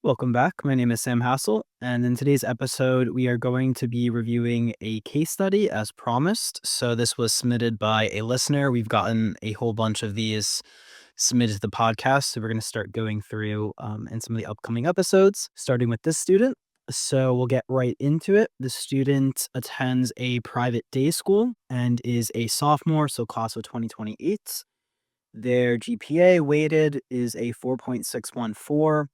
Welcome back. My name is Sam Hassel, and in today's episode, we are going to be reviewing a case study as promised. So, this was submitted by a listener. We've gotten a whole bunch of these submitted to the podcast. So, we're going to start going through in some of the upcoming episodes, starting with this student. So, we'll get right into it. The student attends a private day school and is a sophomore, so class of 2028. Their GPA weighted is a 4.614.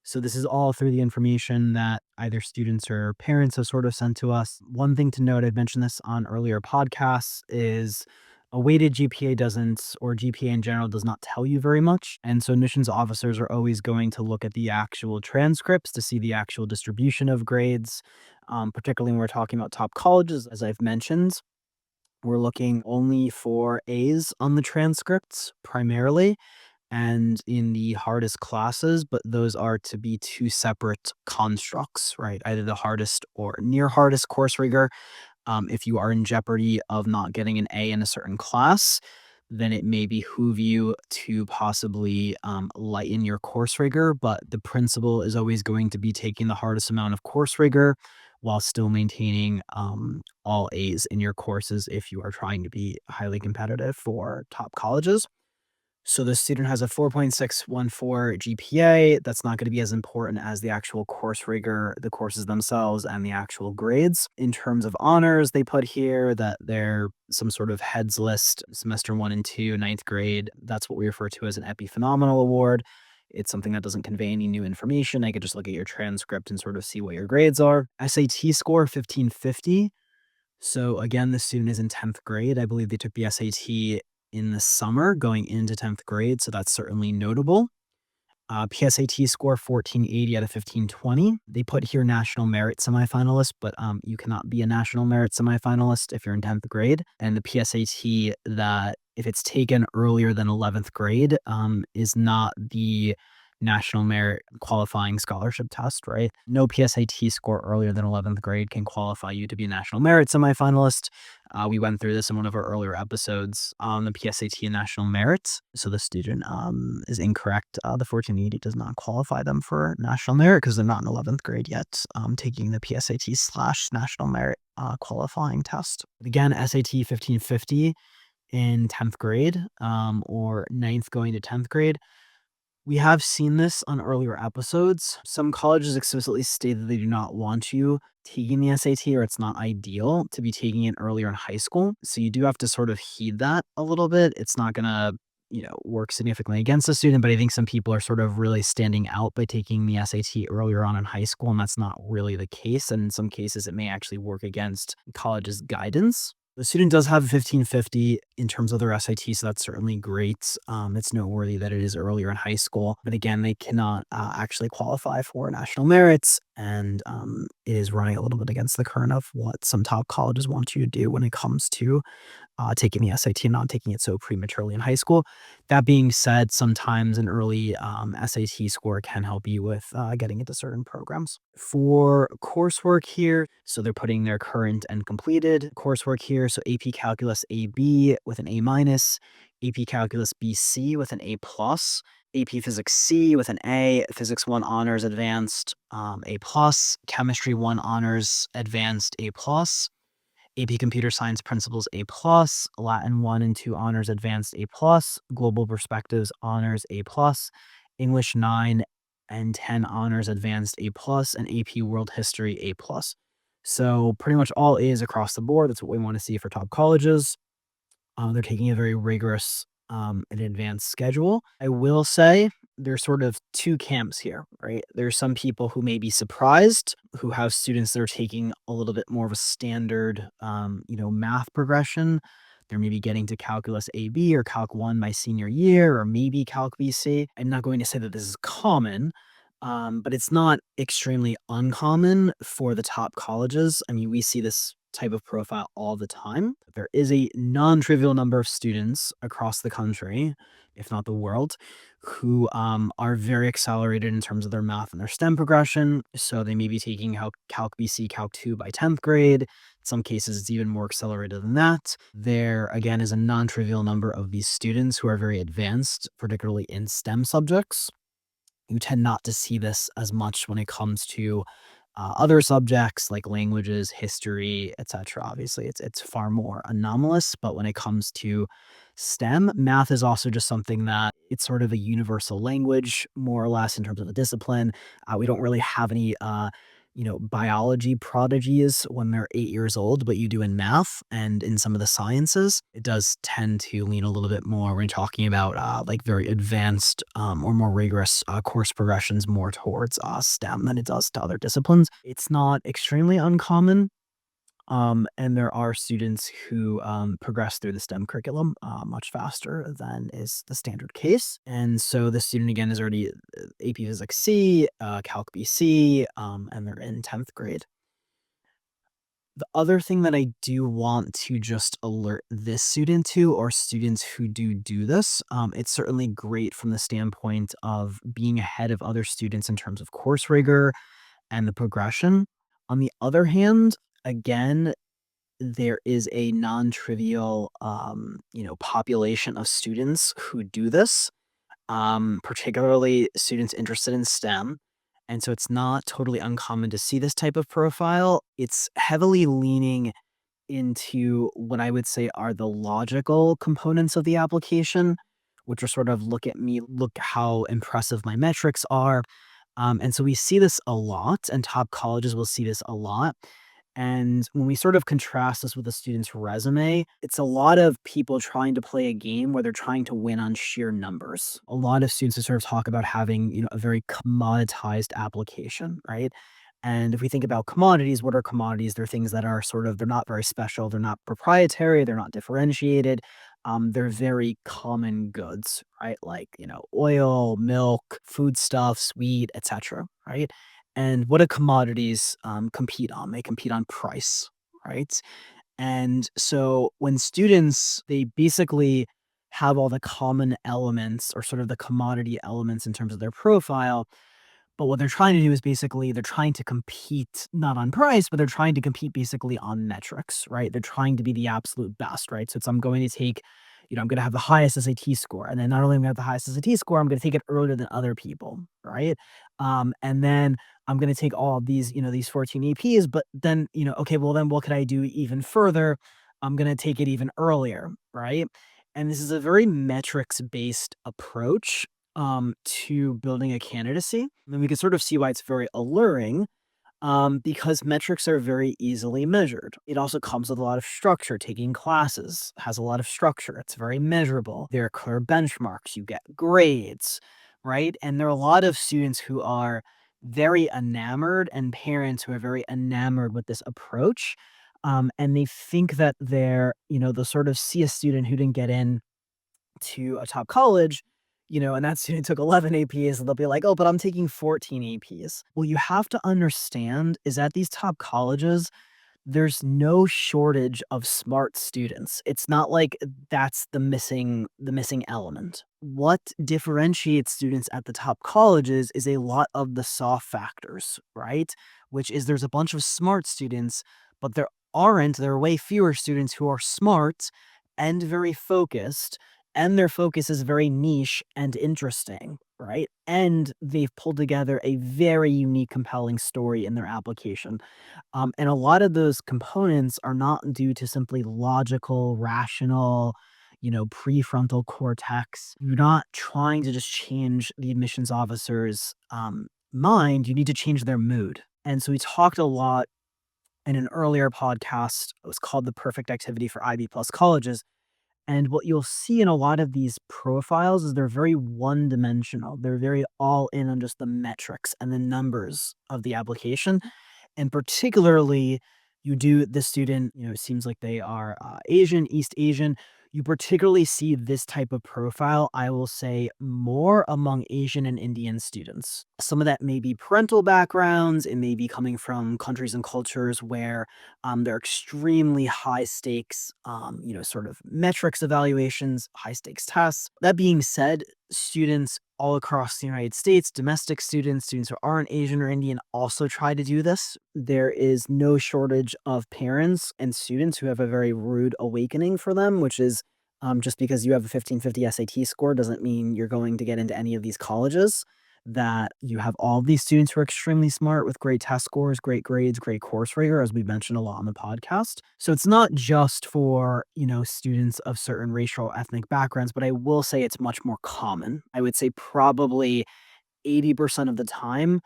So this is all through the information that either students or parents have sort of sent to us. One thing to note, I've mentioned this on earlier podcasts, is a weighted GPA doesn't, or GPA in general does not tell you very much. And so admissions officers are always going to look at the actual transcripts to see the actual distribution of grades, particularly when we're talking about top colleges, as I've mentioned. We're looking only for A's on the transcripts primarily and in the hardest classes, but those are to be two separate constructs, right? Either the hardest or near hardest course rigor. If you are in jeopardy of not getting an A in a certain class, then it may behoove you to possibly lighten your course rigor. But the principle is always going to be taking the hardest amount of course rigor while still maintaining all A's in your courses if you are trying to be highly competitive for top colleges. So the student has a 4.614 GPA. That's not going to be as important as the actual course rigor, the courses themselves, and the actual grades. In terms of honors, they put here that they're some sort of heads list, semester 1 and 2, ninth grade. That's what we refer to as an epiphenomenal award. It's something that doesn't convey any new information. I could just look at your transcript and sort of see what your grades are. SAT score 1550. So again, the student is in 10th grade. I believe they took the SAT in the summer going into 10th grade, so that's certainly notable. PSAT score 1480 out of 1520. They put here national merit semifinalist, but you cannot be a national merit semifinalist if you're in 10th grade. And the PSAT, that if it's taken earlier than 11th grade, is not the national merit qualifying scholarship test, right? No PSAT score earlier than 11th grade can qualify you to be a national merit semifinalist. We went through this in one of our earlier episodes on the PSAT and national merits. So the student is incorrect. The 1480 does not qualify them for national merit because they're not in 11th grade yet, taking the PSAT/national merit qualifying test. Again, SAT 1550 in 10th grade or 9th going to 10th grade. We have seen this on earlier episodes. Some colleges explicitly state that they do not want you taking the SAT, or it's not ideal to be taking it earlier in high school. So you do have to sort of heed that a little bit. It's not going to, work significantly against the student, but I think some people are sort of really standing out by taking the SAT earlier on in high school, and that's not really the case. And in some cases, it may actually work against college's guidance. The student does have a 1550 in terms of their SAT, so that's certainly great. It's noteworthy that it is earlier in high school, but again, they cannot actually qualify for national merits, and it is running a little bit against the current of what some top colleges want you to do when it comes to taking the SAT and not taking it so prematurely in high school. That being said, sometimes an early SAT score can help you with getting into certain programs. For coursework here, so they're putting their current and completed coursework here. So AP Calculus AB with an A minus, AP Calculus BC with an A plus, AP Physics C with an A, Physics 1 Honors Advanced A plus, Chemistry 1 Honors Advanced A plus, AP Computer Science Principles A+, Latin 1 and 2 Honors Advanced A+, Global Perspectives Honors A+, English 9 and 10 Honors Advanced A+, and AP World History A+. So pretty much all A's across the board. That's what we want to see for top colleges. They're taking a very rigorous and advanced schedule. I will say there's sort of two camps here, right? There's some people who may be surprised, who have students that are taking a little bit more of a standard, math progression. They're maybe getting to Calculus AB or Calc 1 by senior year, or maybe Calc BC. I'm not going to say that this is common, but it's not extremely uncommon for the top colleges. I mean, we see this type of profile all the time. There is a non-trivial number of students across the country, if not the world, who are very accelerated in terms of their math and their STEM progression. So they may be taking Calc BC, Calc 2 by 10th grade. In some cases, it's even more accelerated than that. There, again, is a non-trivial number of these students who are very advanced, particularly in STEM subjects. You tend not to see this as much when it comes to other subjects like languages, history, etc. Obviously, it's far more anomalous, but when it comes to STEM, math is also just something that it's sort of a universal language, more or less, in terms of a discipline. We don't really have any, biology prodigies when they're 8 years old, but you do in math and in some of the sciences. It does tend to lean a little bit more when talking about like very advanced or more rigorous course progressions more towards STEM than it does to other disciplines. It's not extremely uncommon, and there are students who progress through the STEM curriculum much faster than is the standard case. And so the student, again, is already AP Physics C, Calc BC, and they're in 10th grade. The other thing that I do want to just alert this student to, or students who do this, it's certainly great from the standpoint of being ahead of other students in terms of course rigor and the progression. On the other hand, again, there is a non-trivial, population of students who do this, particularly students interested in STEM. And so it's not totally uncommon to see this type of profile. It's heavily leaning into what I would say are the logical components of the application, which are sort of look at me, look how impressive my metrics are. And so we see this a lot, and top colleges will see this a lot. And when we sort of contrast this with a student's resume, it's a lot of people trying to play a game where they're trying to win on sheer numbers. A lot of students sort of talk about having, a very commoditized application, right? And if we think about commodities, what are commodities? They're things that are sort of, they're not very special, they're not proprietary, they're not differentiated. They're very common goods, right? Like, oil, milk, foodstuffs, wheat, etc. Right? And what do commodities compete on? They compete on price, right? And so when students, they basically have all the common elements or sort of the commodity elements in terms of their profile, but what they're trying to do is basically they're trying to compete not on price, but they're trying to compete basically on metrics, right? They're trying to be the absolute best, right? So it's I'm going to take, I'm going to have the highest SAT score. And then not only am I going to have the highest SAT score, I'm going to take it earlier than other people, right? And then I'm going to take all of these, these 14 APs, but then, okay, well, then what could I do even further? I'm going to take it even earlier, right? And this is a very metrics based approach to building a candidacy. And we can sort of see why it's very alluring, because metrics are very easily measured. It also comes with a lot of structure. Taking classes has a lot of structure. It's very measurable. There are clear benchmarks. You get grades, right? And there are a lot of students who are very enamored and parents who are very enamored with this approach. And they think that they'll sort of see a student who didn't get in to a top college, and that student took 11 APs, and they'll be like, "Oh, but I'm taking 14 APs." Well, you have to understand is at these top colleges, there's no shortage of smart students. It's not like that's the missing element. What differentiates students at the top colleges is a lot of the soft factors, right? Which is there's a bunch of smart students, but there are way fewer students who are smart and very focused, and their focus is very niche and interesting, right? And they've pulled together a very unique, compelling story in their application. And a lot of those components are not due to simply logical, rational, prefrontal cortex. You're not trying to just change the admissions officer's mind. You need to change their mood. And so we talked a lot in an earlier podcast. It was called The Perfect Activity for IB Plus Colleges. And what you'll see in a lot of these profiles is they're very one dimensional. They're very all in on just the metrics and the numbers of the application. And particularly, you do the student, it seems like they are Asian, East Asian. You particularly see this type of profile, I will say, more among Asian and Indian students. Some of that may be parental backgrounds. It may be coming from countries and cultures where there are extremely high stakes, sort of metrics evaluations, high stakes tests. That being said, students all across the United States, domestic students, students who aren't Asian or Indian also try to do this. There is no shortage of parents and students who have a very rude awakening for them, which is just because you have a 1550 SAT score doesn't mean you're going to get into any of these colleges. that you have all of these students who are extremely smart with great test scores, great grades, great course rigor, as we mentioned a lot on the podcast. So it's not just for, students of certain racial or ethnic backgrounds, but I will say it's much more common. I would say probably 80% of the time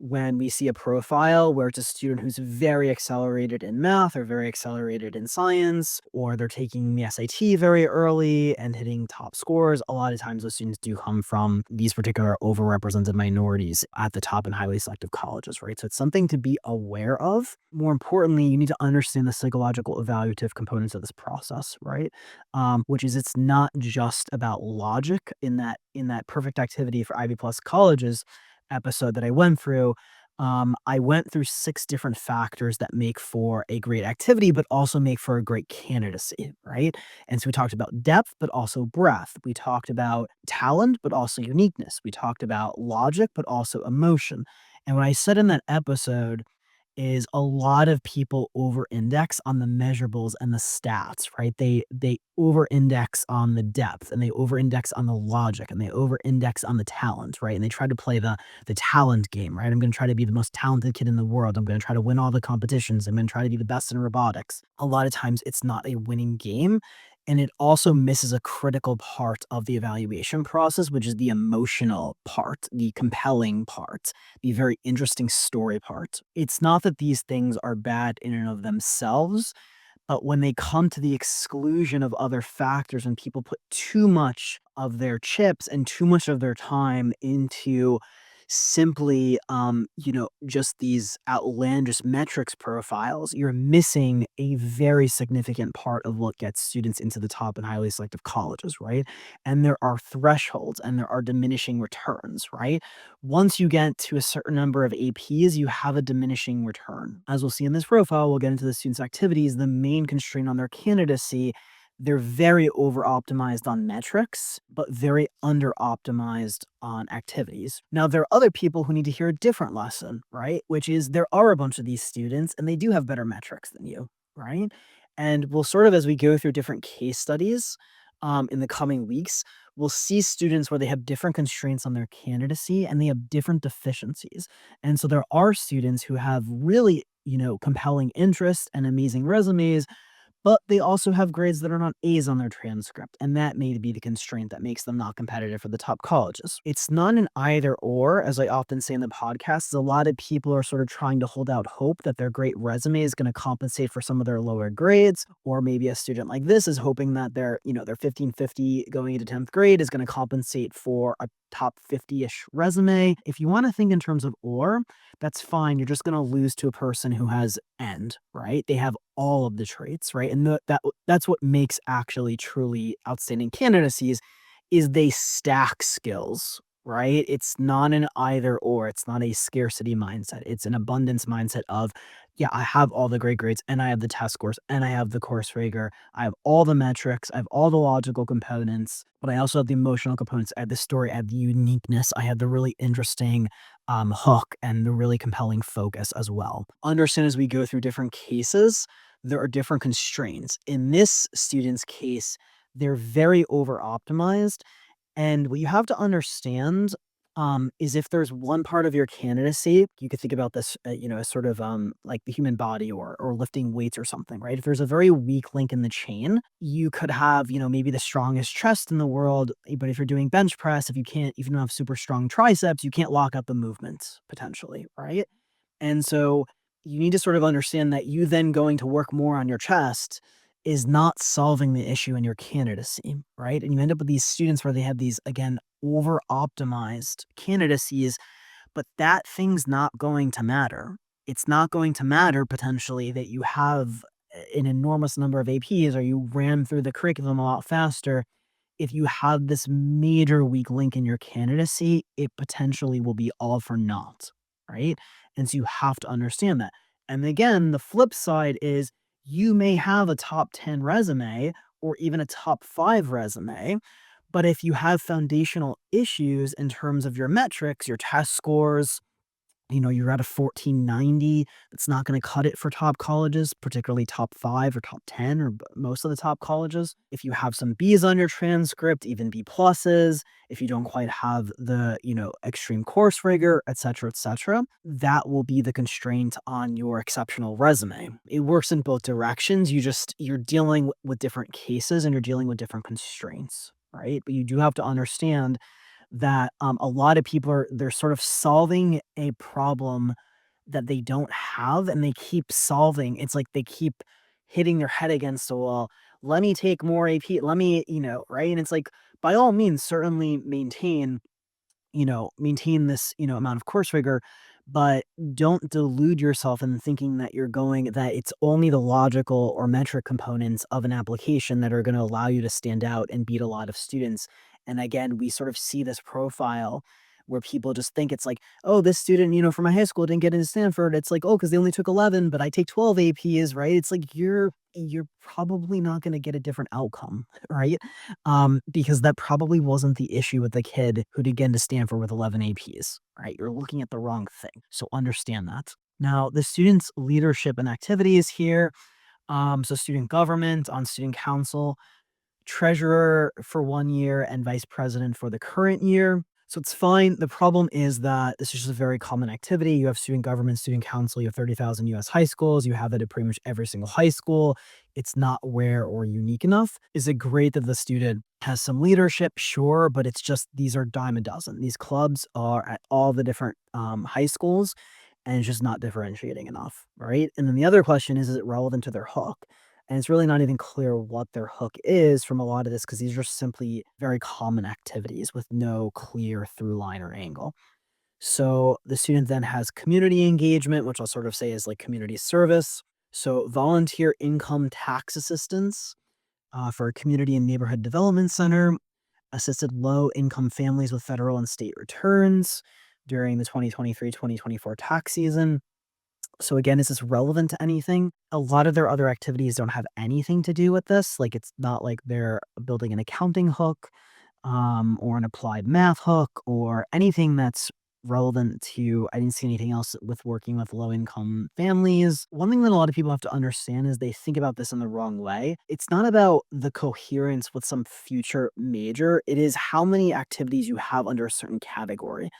when we see a profile where it's a student who's very accelerated in math or very accelerated in science, or they're taking the SAT very early and hitting top scores, a lot of times those students do come from these particular overrepresented minorities at the top in highly selective colleges, right? So it's something to be aware of. More importantly, you need to understand the psychological evaluative components of this process, right? Which is it's not just about logic in that perfect activity for Ivy Plus colleges episode that I went through, I went through 6 different factors that make for a great activity, but also make for a great candidacy, right? And so we talked about depth, but also breadth. We talked about talent, but also uniqueness. We talked about logic, but also emotion. And what I said in that episode is a lot of people over-index on the measurables and the stats, right? They over-index on the depth, and they over-index on the logic, and they over-index on the talent, right? And they try to play the talent game, right? I'm gonna try to be the most talented kid in the world. I'm gonna try to win all the competitions. I'm gonna try to be the best in robotics. A lot of times it's not a winning game, and it also misses a critical part of the evaluation process, which is the emotional part, the compelling part, the very interesting story part. It's not that these things are bad in and of themselves, but when they come to the exclusion of other factors and people put too much of their chips and too much of their time into simply, just these outlandish metrics profiles, you're missing a very significant part of what gets students into the top and highly selective colleges, right? And there are thresholds and there are diminishing returns, right? Once you get to a certain number of APs, you have a diminishing return. As we'll see in this profile, we'll get into the students' activities. The main constraint on their candidacy, they're very over optimized on metrics, but very under optimized on activities. Now, there are other people who need to hear a different lesson, right? Which is there are a bunch of these students and they do have better metrics than you, right? And we'll sort of, as we go through different case studies in the coming weeks, we'll see students where they have different constraints on their candidacy and they have different deficiencies. And so there are students who have really, compelling interests and amazing resumes, but they also have grades that are not A's on their transcript, and that may be the constraint that makes them not competitive for the top colleges. It's not an either or, as I often say in the podcast. A lot of people are sort of trying to hold out hope that their great resume is going to compensate for some of their lower grades, or maybe a student like this is hoping that their 1550 going into 10th grade is going to compensate for a top 50-ish resume. If you want to think in terms of or, that's fine. You're just going to lose to a person who has end, right? They have all of the traits, right? And that's what makes actually truly outstanding candidacies is they stack skills, right? It's not an either or. It's not a scarcity mindset. It's an abundance mindset of, yeah, I have all the great grades and I have the test scores and I have the course rigor. I have all the metrics. I have all the logical components, but I also have the emotional components. I have the story. I have the uniqueness. I have the really interesting hook and the really compelling focus as well. Understand as we go through different cases, there are different constraints. In this student's case, they're very over optimized. And what you have to understand is if there's one part of your candidacy, you could think about this, as sort of like the human body or lifting weights or something, right? If there's a very weak link in the chain, you could have, maybe the strongest chest in the world, but if you're doing bench press, if you don't have super strong triceps, you can't lock up the movement potentially, right? And so you need to sort of understand that you then going to work more on your chest is not solving the issue in your candidacy, right? And you end up with these students where they have these, again, over optimized candidacies, but that thing's not going to matter. It's not going to matter potentially that you have an enormous number of APs or you ran through the curriculum a lot faster. If you have this major weak link in your candidacy, it potentially will be all for naught, right? And so you have to understand that. And again, the flip side is you may have a top 10 resume or even a top 5 resume, but if you have foundational issues in terms of your metrics, your test scores, you're at a 1490. That's not going to cut it for top colleges, particularly top 5 or top 10 or most of the top colleges. If you have some B's on your transcript, even B pluses, if you don't quite have the, extreme course rigor, et cetera, that will be the constraint on your exceptional resume. It works in both directions. You're dealing with different cases and you're dealing with different constraints, right? But you do have to understand that, a lot of people they're sort of solving a problem that they don't have, and they keep solving. It's like they keep hitting their head against the wall. "Let me take more AP, let me," right? And it's like, by all means, certainly maintain this, amount of course rigor, but don't delude yourself in thinking that it's only the logical or metric components of an application that are going to allow you to stand out and beat a lot of students. And again, we sort of see this profile where people just think it's like, oh, this student, from my high school didn't get into Stanford. It's like, oh, because they only took 11, but I take 12 APs, right? It's like you're probably not going to get a different outcome, right? Because that probably wasn't the issue with the kid who did get into Stanford with 11 APs, right? You're looking at the wrong thing. So understand that. Now, the students' leadership and activities here. So student government, on student council, treasurer for 1 year, and vice president for the current year. So it's fine. The problem is that this is just a very common activity. You have student government, student council, you have 30,000 US high schools. You have it at pretty much every single high school. It's not rare or unique enough. Is it great that the student has some leadership? Sure, but it's just these are dime a dozen. These clubs are at all the different high schools, and it's just not differentiating enough, right? And then the other question is it relevant to their hook? And it's really not even clear what their hook is from a lot of this because these are simply very common activities with no clear through line or angle. So the student then has community engagement, which I'll sort of say is like community service. So volunteer income tax assistance for a community and neighborhood development center, assisted low income families with federal and state returns during the 2023-2024 tax season. So again, is this relevant to anything? A lot of their other activities don't have anything to do with this. Like it's not like they're building an accounting hook, or an applied math hook, or anything that's relevant to. I didn't see anything else with working with low income families. One thing that a lot of people have to understand is they think about this in the wrong way. It's not about the coherence with some future major. It is how many activities you have under a certain category,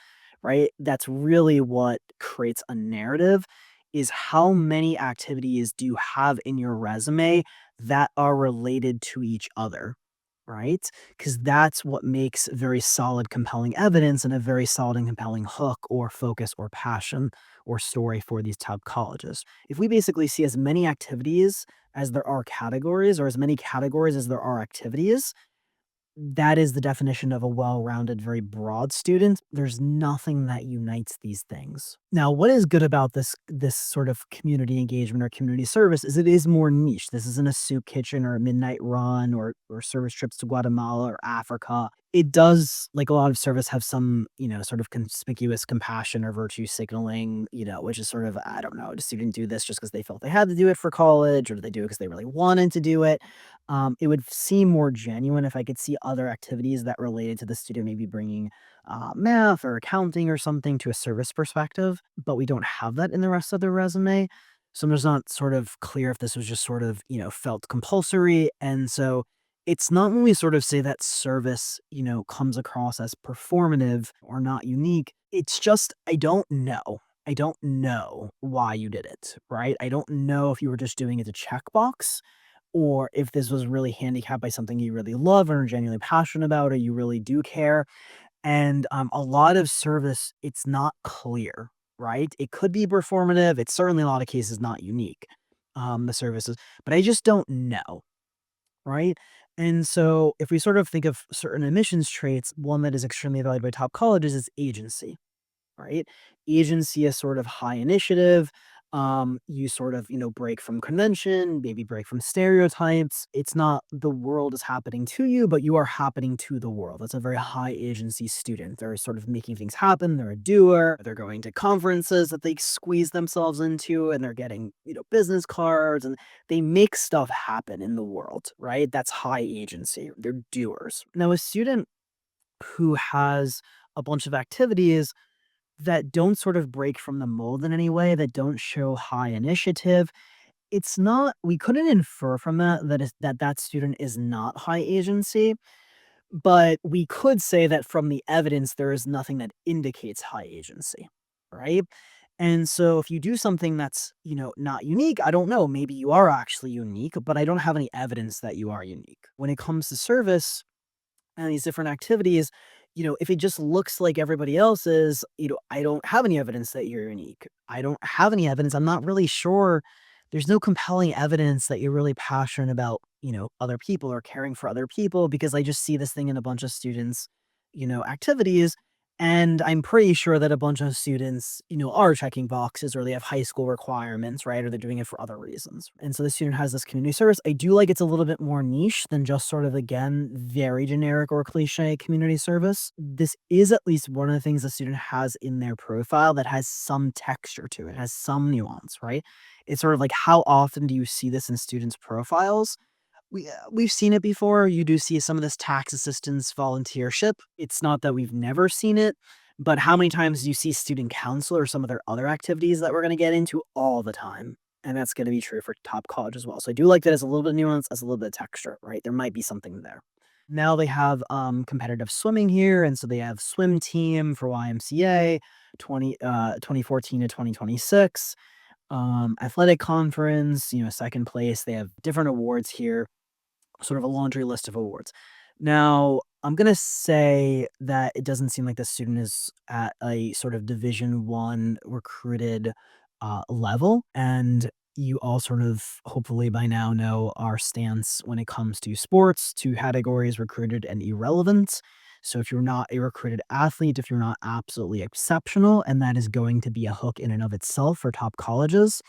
right? That's really what creates a narrative is how many activities do you have in your resume that are related to each other, right? Because that's what makes very solid, compelling evidence and a very solid and compelling hook or focus or passion or story for these top colleges. If we basically see as many activities as there are categories or as many categories as there are activities, that is the definition of a well-rounded, very broad student. There's nothing that unites these things. Now, what is good about this sort of community engagement or community service is it is more niche. This isn't a soup kitchen or a midnight run or service trips to Guatemala or Africa. It does, like a lot of service, have some, sort of conspicuous compassion or virtue signaling, which is sort of, I don't know, does student do this just because they felt they had to do it for college, or do they do it because they really wanted to do it? It would seem more genuine if I could see other activities that related to the student, maybe bringing math or accounting or something to a service perspective, but we don't have that in the rest of the resume. So I'm just not sort of clear if this was just sort of, felt compulsory. And so it's not when we sort of say that service, comes across as performative or not unique. It's just, I don't know. I don't know why you did it, right? I don't know if you were just doing it to checkbox or if this was really handicapped by something you really love or are genuinely passionate about or you really do care. And a lot of service, it's not clear, right? It could be performative. It's certainly in a lot of cases not unique, the services, but I just don't know, right? And so if we sort of think of certain admissions traits, one that is extremely valued by top colleges is agency, right? Agency is sort of high initiative. You sort of, break from convention, maybe break from stereotypes. It's not the world is happening to you, but you are happening to the world. That's a very high agency student. They're sort of making things happen. They're a doer. They're going to conferences that they squeeze themselves into, and they're getting, business cards, and they make stuff happen in the world, right? That's high agency. They're doers. Now, a student who has a bunch of activities that don't sort of break from the mold in any way, that don't show high initiative. It's not we couldn't infer from that student is not high agency, but we could say that from the evidence, there is nothing that indicates high agency, right? And so if you do something that's, not unique, I don't know, maybe you are actually unique, but I don't have any evidence that you are unique. When it comes to service and these different activities, if it just looks like everybody else's, I don't have any evidence that you're unique. I don't have any evidence. I'm not really sure. There's no compelling evidence that you're really passionate about, other people or caring for other people because I just see this thing in a bunch of students, activities. And I'm pretty sure that a bunch of students, are checking boxes or they have high school requirements, right? Or they're doing it for other reasons. And so the student has this community service. I do like it's a little bit more niche than just sort of, again, very generic or cliche community service. This is at least one of the things the student has in their profile that has some texture to it, has some nuance, right? It's sort of like how often do you see this in students' profiles? We've seen it before. You do see some of this tax assistance volunteership. It's not that we've never seen it, but how many times do you see student council or some of their other activities that we're going to get into all the time? And that's going to be true for top college as well. So I do like that as a little bit of nuance, as a little bit of texture, right? There might be something there. Now they have competitive swimming here, and so they have swim team for YMCA 2014 to 2026. Athletic conference, second place. They have different awards here, sort of a laundry list of awards. Now, I'm gonna say that it doesn't seem like the student is at a sort of Division 1 recruited, level, and you all sort of hopefully by now know our stance when it comes to sports, 2 categories, recruited and irrelevant. So if you're not a recruited athlete, if you're not absolutely exceptional, and that is going to be a hook in and of itself for top colleges,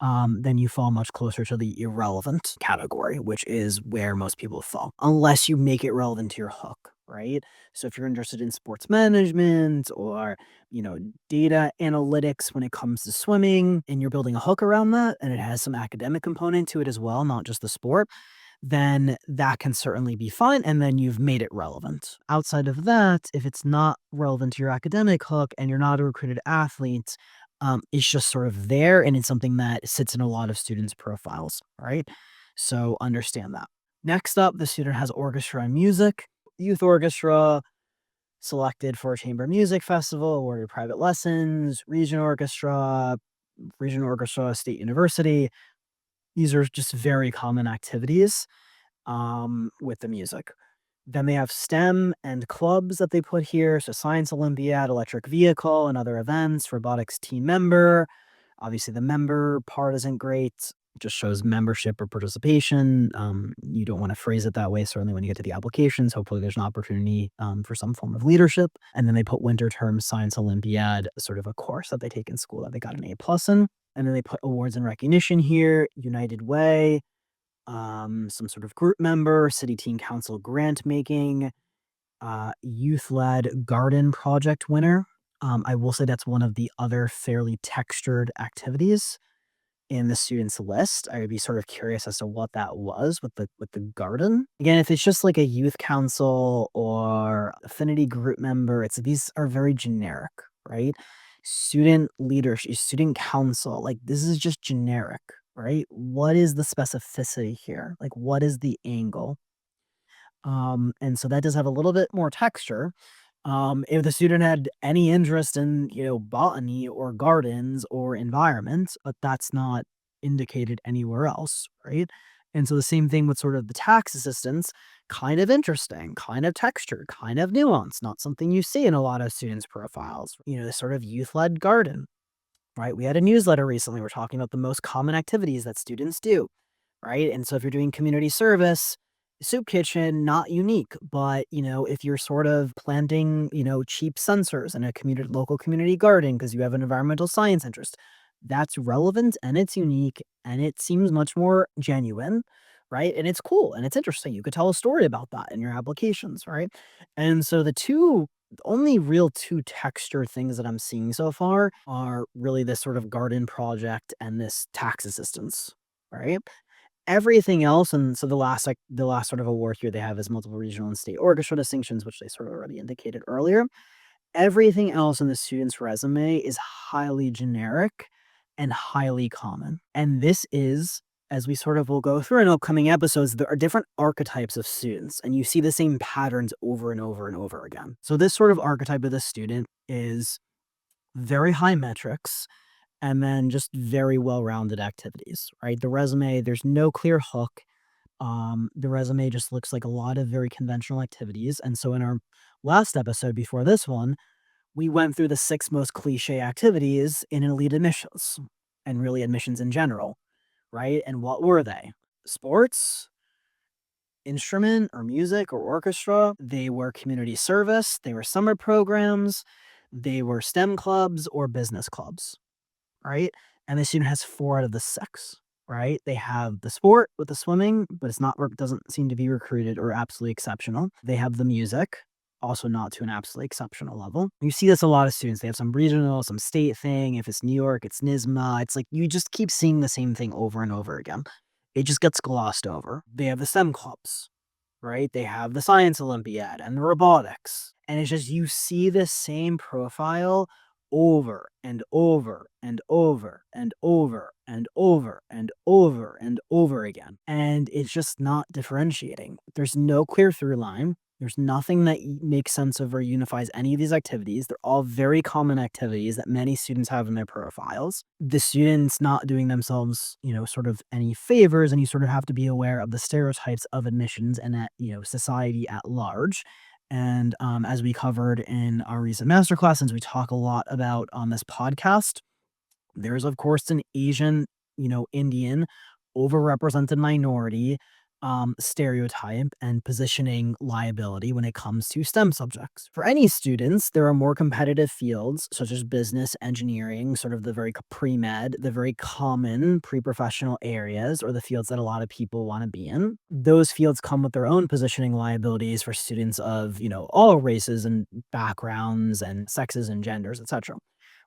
then you fall much closer to the irrelevant category, which is where most people fall, unless you make it relevant to your hook, right? So if you're interested in sports management or, data analytics when it comes to swimming, and you're building a hook around that, and it has some academic component to it as well, not just the sport, then that can certainly be fine, and then you've made it relevant. Outside of that, if it's not relevant to your academic hook and you're not a recruited athlete, it's just sort of there, and it's something that sits in a lot of students' profiles, right? So understand that. Next up, the student has orchestra and music. Youth orchestra, selected for a chamber music festival, awarded private lessons, regional orchestra, state university. These are just very common activities with the music. Then they have STEM and clubs that they put here. So science Olympiad, electric vehicle, and other events, robotics team member. Obviously, the member part isn't great. It just shows membership or participation. You don't want to phrase it that way. Certainly, when you get to the applications, hopefully there's an opportunity for some form of leadership. And then they put winter term science Olympiad, sort of a course that they take in school that they got an A plus in. And then they put awards and recognition here, United Way, some sort of group member, city teen council grant making, youth-led garden project winner. I will say that's one of the other fairly textured activities in the students list. I would be sort of curious as to what that was with the garden. Again, if it's just like a youth council or affinity group member, these are very generic, right? Student leadership, student council, like this is just generic, right? What is the specificity here? Like what is the angle? And so that does have a little bit more texture. If the student had any interest in, botany or gardens or environment, but that's not indicated anywhere else, right? And so the same thing with sort of the tax assistance, kind of interesting, kind of texture, kind of nuance, not something you see in a lot of students' profiles. The sort of youth-led garden, right? We had a newsletter recently. We're talking about the most common activities that students do, right? And so if you're doing community service, soup kitchen, not unique, but if you're sort of planting, cheap sensors in a local community garden because you have an environmental science interest, that's relevant and it's unique and it seems much more genuine, right? And it's cool and it's interesting. You could tell a story about that in your applications, right? And so the only real two texture things that I'm seeing so far are really this sort of garden project and this tax assistance, right? Everything else, and so the last sort of award here they have is multiple regional and state orchestra distinctions, which they sort of already indicated earlier. Everything else in the student's resume is highly generic and highly common. And this is, as we sort of will go through in upcoming episodes, there are different archetypes of students, and you see the same patterns over and over and over again. So, this sort of archetype of the student is very high metrics and then just very well rounded activities, right? The resume, there's no clear hook. The resume just looks like a lot of very conventional activities. And so, in our last episode before this one, we went through the 6 most cliche activities in elite admissions and really admissions in general, right? And what were they? Sports, instrument or music or orchestra. They were community service. They were summer programs. They were STEM clubs or business clubs, right? And the student has 4 out of the 6, right? They have the sport with the swimming, but it's not doesn't seem to be recruited or absolutely exceptional. They have the music, also not to an absolutely exceptional level. You see this a lot of students. They have some regional, some state thing. If it's New York, it's NISMA. It's like you just keep seeing the same thing over and over again. It just gets glossed over. They have the STEM clubs, right? They have the science Olympiad and the robotics. And it's just you see the same profile over and over and over and over and over and over and over again. And it's just not differentiating. There's no clear through line. There's nothing that makes sense of or unifies any of these activities. They're all very common activities that many students have in their profiles. The students not doing themselves, sort of any favors, and you sort of have to be aware of the stereotypes of admissions and at, society at large. And as we covered in our recent masterclass, and as we talk a lot about on this podcast, there's, of course, an Asian, Indian, overrepresented minority stereotype and positioning liability when it comes to STEM subjects. For any students, there are more competitive fields such as business, engineering, sort of the very pre med, the very common pre professional areas, or the fields that a lot of people want to be in. Those fields come with their own positioning liabilities for students of, all races and backgrounds and sexes and genders, etc,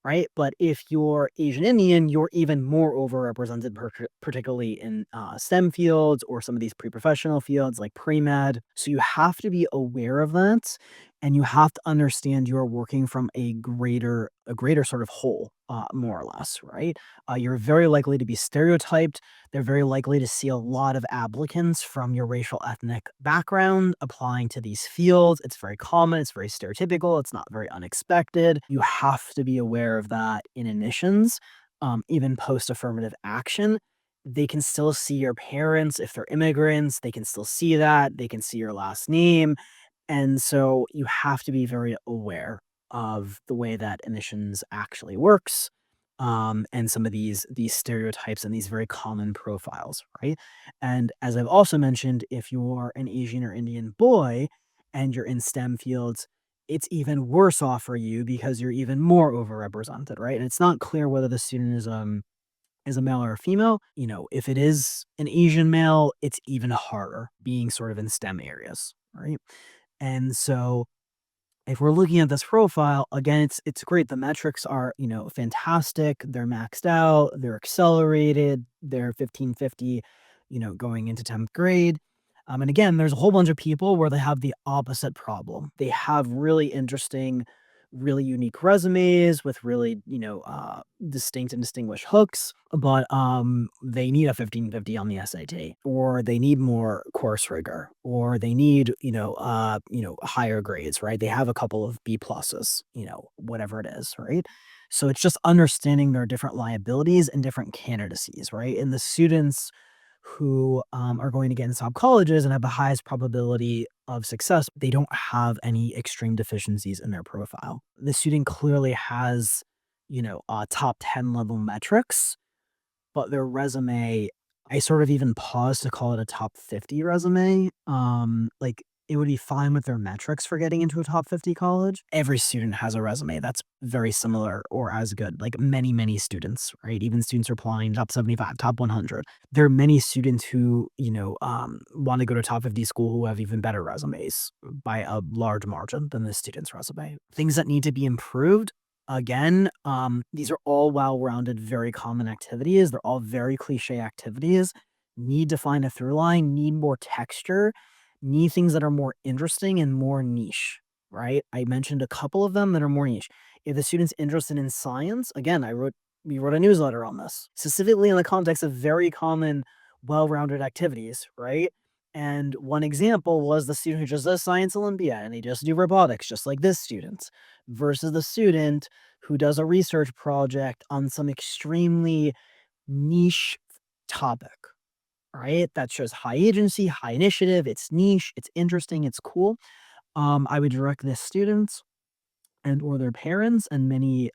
right? But if you're Asian Indian, you're even more overrepresented, particularly in STEM fields or some of these pre-professional fields like pre-med. So you have to be aware of that, and you have to understand you're working from a greater sort of whole, more or less, right? You're very likely to be stereotyped. They're very likely to see a lot of applicants from your racial ethnic background applying to these fields. It's very common, it's very stereotypical, it's not very unexpected. You have to be aware of that in admissions, even post affirmative action. They can still see your parents if they're immigrants, they can still see that, they can see your last name. And so you have to be very aware of the way that admissions actually works, and some of these stereotypes and these very common profiles, right? And as I've also mentioned, if you're an Asian or Indian boy and you're in STEM fields, it's even worse off for you because you're even more overrepresented, right? And it's not clear whether the student is a male or a female. If it is an Asian male, it's even harder being sort of in STEM areas, right? And so if we're looking at this profile, again, it's great. The metrics are, fantastic. They're maxed out, they're accelerated, they're 1550, going into 10th grade. And again, there's a whole bunch of people where they have the opposite problem. They have really interesting, really unique resumes with really, distinct and distinguished hooks, but they need a 1550 on the SAT, or they need more course rigor, or they need, higher grades, right? They have a couple of B pluses, whatever it is, right? So it's just understanding there are different liabilities and different candidacies, right? And the students who are going to get into top colleges and have the highest probability of success, they don't have any extreme deficiencies in their profile. The student clearly has, top 10 level metrics, but their resume, I sort of even pause to call it a top 50 resume. Like, it would be fine with their metrics for getting into a top 50 college. Every student has a resume that's very similar or as good, like many, many students, right? Even students who are applying top 75, top 100. There are many students who, want to go to top 50 school who have even better resumes by a large margin than the student's resume. Things that need to be improved. Again, these are all well-rounded, very common activities. They're all very cliche activities. Need to find a through line, need more texture, need things that are more interesting and more niche. right? I mentioned a couple of them that are more niche. If the student's interested in science, again, we wrote a newsletter on this, specifically in the context of very common, well-rounded activities, right? And one example was the student who just does science Olympiad and they just do robotics, just like this student, versus the student who does a research project on some extremely niche topic, right? That shows high agency, high initiative, it's niche, it's interesting, it's cool. I would direct this students and or their parents and many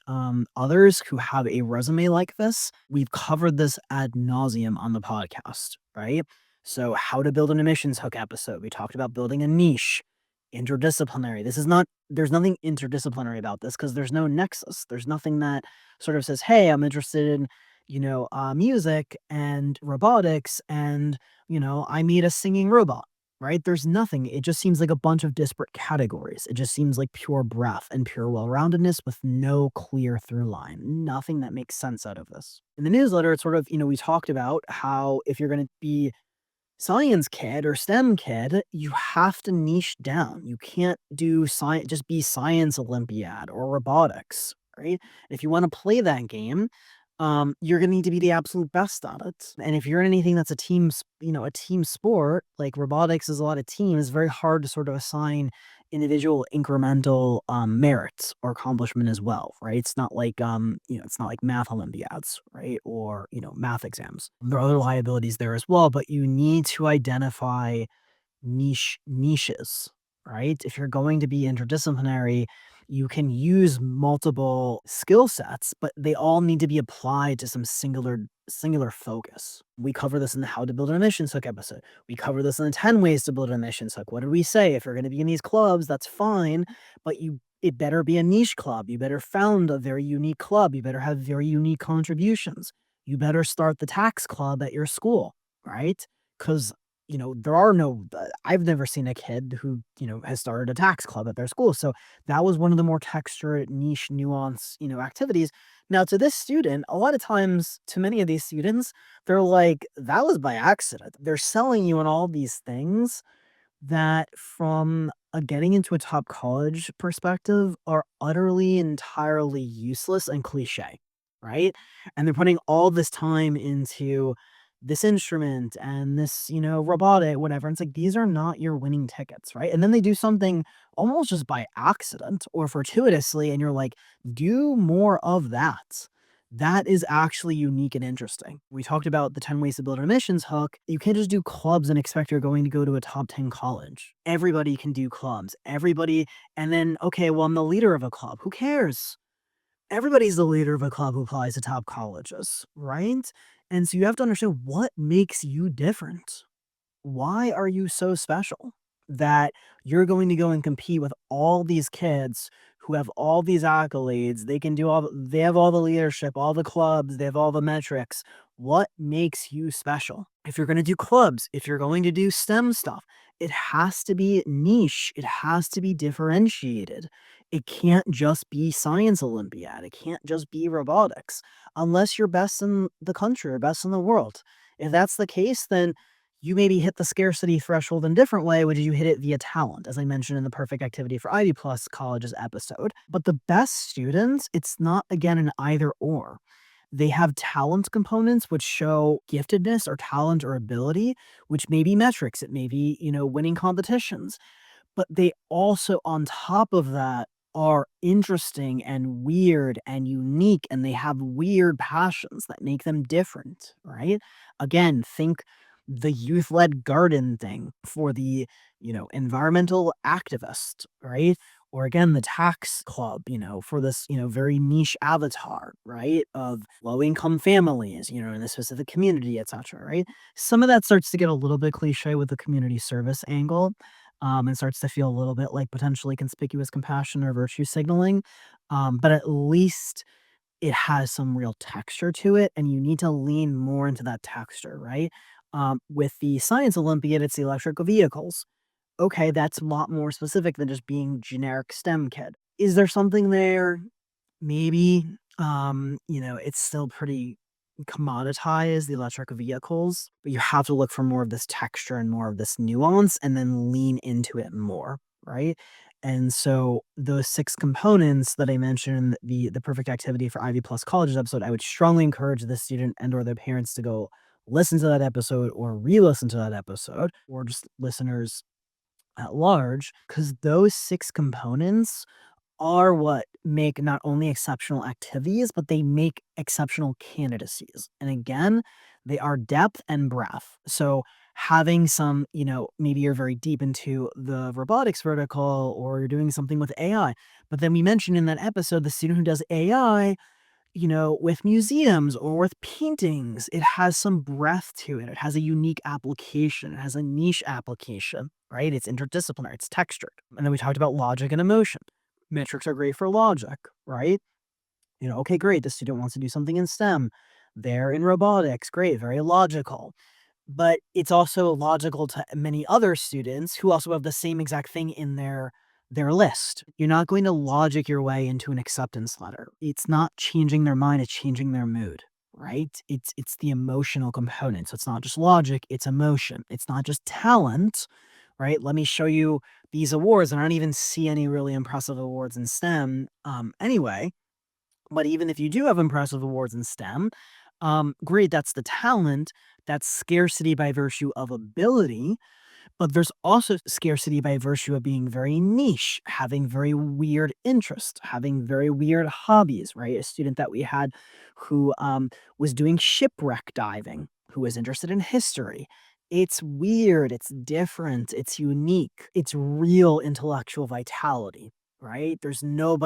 others who have a resume like this. We've covered this ad nauseum on the podcast, right? So, how to build an emissions hook episode. We talked about building a niche, interdisciplinary. This is not, there's nothing interdisciplinary about this because there's no nexus. There's nothing that sort of says, hey, I'm interested in, music and robotics and, I meet a singing robot, right? There's nothing. It just seems like a bunch of disparate categories. It just seems like pure breadth and pure well-roundedness with no clear through line. Nothing that makes sense out of this. In the newsletter, it's sort of, we talked about how if you're going to be science kid or STEM kid, you have to niche down. You can't do science, just be science Olympiad or robotics, right? If you want to play that game, you're gonna need to be the absolute best at it. And if you're in anything that's a a team sport, like robotics is a lot of team, it's very hard to sort of assign individual incremental merits or accomplishment as well, right? It's not like it's not like math Olympiads, right? Or math exams. There are other liabilities there as well, but you need to identify niches, right? If you're going to be interdisciplinary, you can use multiple skill sets, but they all need to be applied to some singular focus. We cover this in the How to Build an Emissions Hook episode. We cover this in the 10 ways to build an emissions hook. What did we say? If you're going to be in these clubs, that's fine, but it better be a niche club. You better found a very unique club. You better have very unique contributions. You better start the tax club at your school, right? Because there are no I've never seen a kid who, has started a tax club at their school. So that was one of the more texture, niche, nuance, activities. Now, to this student, a lot of times, to many of these students, they're like, that was by accident. They're selling you on all these things that from a getting into a top college perspective are utterly, entirely useless and cliche, right? And they're putting all this time into this instrument and this, robotic, whatever. And it's like, these are not your winning tickets, right? And then they do something almost just by accident or fortuitously, and you're like, do more of that. That is actually unique and interesting. We talked about the 10 ways to build an admissions hook. You can't just do clubs and expect you're going to go to a top 10 college. Everybody can do clubs. Everybody, and then, okay, well, I'm the leader of a club. Who cares? Everybody's the leader of a club who applies to top colleges, right? And so you have to understand what makes you different. Why are you so special that you're going to go and compete with all these kids who have all these accolades? They can do they have all the leadership, all the clubs, they have all the metrics. What makes you special? If you're going to do clubs, if you're going to do STEM stuff, it has to be niche. It has to be differentiated. It can't just be science Olympiad. It can't just be robotics unless you're best in the country or best in the world. If that's the case, then you maybe hit the scarcity threshold in a different way, which is you hit it via talent, as I mentioned in the Perfect Activity for Ivy Plus colleges episode. But the best students, it's not again an either or. They have talent components which show giftedness or talent or ability, which may be metrics. It may be, winning competitions, but they also, on top of that, are interesting and weird and unique, and they have weird passions that make them different, right? Again, think the youth-led garden thing for the, environmental activist, right? Or again, the tax club, for this, very niche avatar, right? Of low-income families, in a specific community, etc., right? Some of that starts to get a little bit cliche with the community service angle, and starts to feel a little bit like potentially conspicuous compassion or virtue signaling. But at least it has some real texture to it, and you need to lean more into that texture, right? With the Science Olympiad, it's the electrical vehicles. Okay, that's a lot more specific than just being generic STEM kid. Is there something there? Maybe. It's still pretty commoditized, the electric vehicles, but you have to look for more of this texture and more of this nuance and then lean into it more, right? And so those 6 components that I mentioned, the perfect activity for Ivy Plus Colleges episode, I would strongly encourage the student and or their parents to go listen to that episode or re-listen to that episode, or just listeners at large, because those 6 components are what make not only exceptional activities, but they make exceptional candidacies. And again, they are depth and breadth. So having some, maybe you're very deep into the robotics vertical or you're doing something with AI. But then we mentioned in that episode the student who does AI, with museums or with paintings, it has some breadth to it. It has a unique application. It has a niche application, right? It's interdisciplinary, it's textured. And then we talked about logic and emotion. Metrics are great for logic, right? Okay, great. The student wants to do something in STEM. They're in robotics. Great, very logical. But it's also logical to many other students who also have the same exact thing in their list. You're not going to logic your way into an acceptance letter. It's not changing their mind, it's changing their mood, right? It's the emotional component. So it's not just logic, it's emotion. It's not just talent, right? Let me show you these awards, and I don't even see any really impressive awards in STEM anyway. But even if you do have impressive awards in STEM, great, that's the talent. That's scarcity by virtue of ability. But there's also scarcity by virtue of being very niche, having very weird interests, having very weird hobbies, right? A student that we had who was doing shipwreck diving, who was interested in history. It's weird, it's different, it's unique, it's real intellectual vitality, right? There's no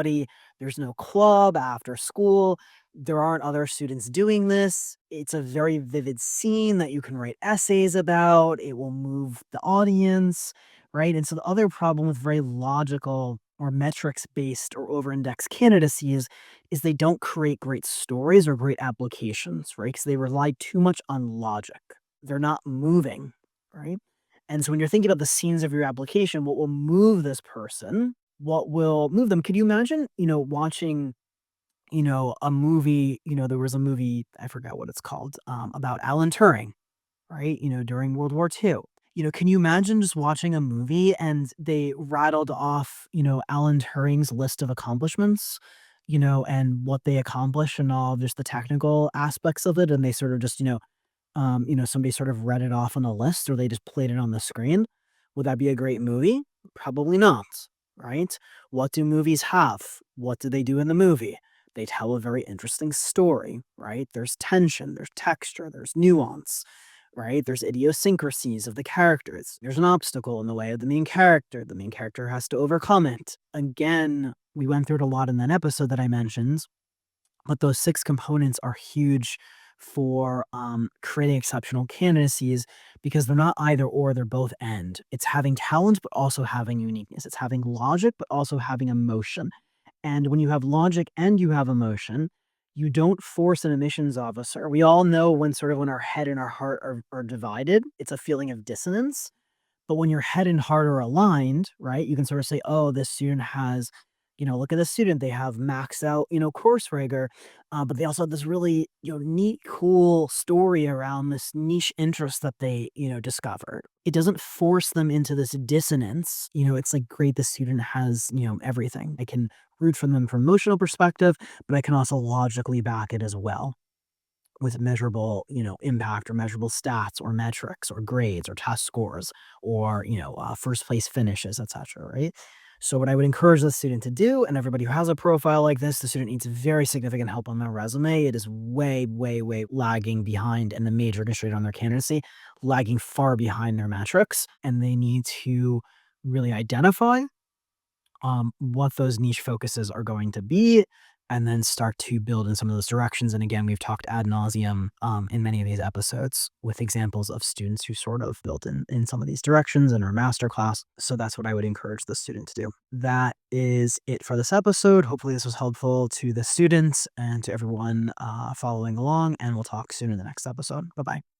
club after school. There aren't other students doing this. It's a very vivid scene that you can write essays about. It will move the audience, right? And so the other problem with very logical or metrics based or over indexed candidacies is they don't create great stories or great applications, right? Because they rely too much on logic. They're not moving, right? And so when you're thinking about the scenes of your application, what will move this person? What will move them? Could you imagine, watching a movie, there was a movie, I forgot what it's called, about Alan Turing, right? During World War II. Can you imagine just watching a movie and they rattled off, Alan Turing's list of accomplishments, and what they accomplished and all just the technical aspects of it, and they sort of just, somebody sort of read it off on a list or they just played it on the screen. Would that be a great movie? Probably not, right? What do movies have? What do they do in the movie? They tell a very interesting story, right? There's tension, there's texture, there's nuance, right? There's idiosyncrasies of the characters. There's an obstacle in the way of the main character. The main character has to overcome it. Again, we went through it a lot in that episode that I mentioned, but those 6 components are huge for creating exceptional candidacies because they're not either or, they're both and. It's having talent, but also having uniqueness. It's having logic, but also having emotion. And when you have logic and you have emotion, you don't force an admissions officer. We all know when our head and our heart are divided, it's a feeling of dissonance. But when your head and heart are aligned, right, you can sort of say, oh, this student has, look at this student. They have maxed out, course rigor, but they also have this really, neat, cool story around this niche interest that they, discovered. It doesn't force them into this dissonance. It's like, great, the student has, everything. I can root for them from emotional perspective, but I can also logically back it as well with measurable, impact or measurable stats or metrics or grades or test scores or, first place finishes, etc. Right. So what I would encourage the student to do, and everybody who has a profile like this, the student needs very significant help on their resume. It is way, way, way lagging behind, and the major constraint on their candidacy, lagging far behind their metrics, and they need to really identify what those niche focuses are going to be, and then start to build in some of those directions. And again, we've talked ad nauseum in many of these episodes with examples of students who sort of built in some of these directions in our masterclass. So that's what I would encourage the student to do. That is it for this episode. Hopefully this was helpful to the students and to everyone following along, and we'll talk soon in the next episode. Bye-bye.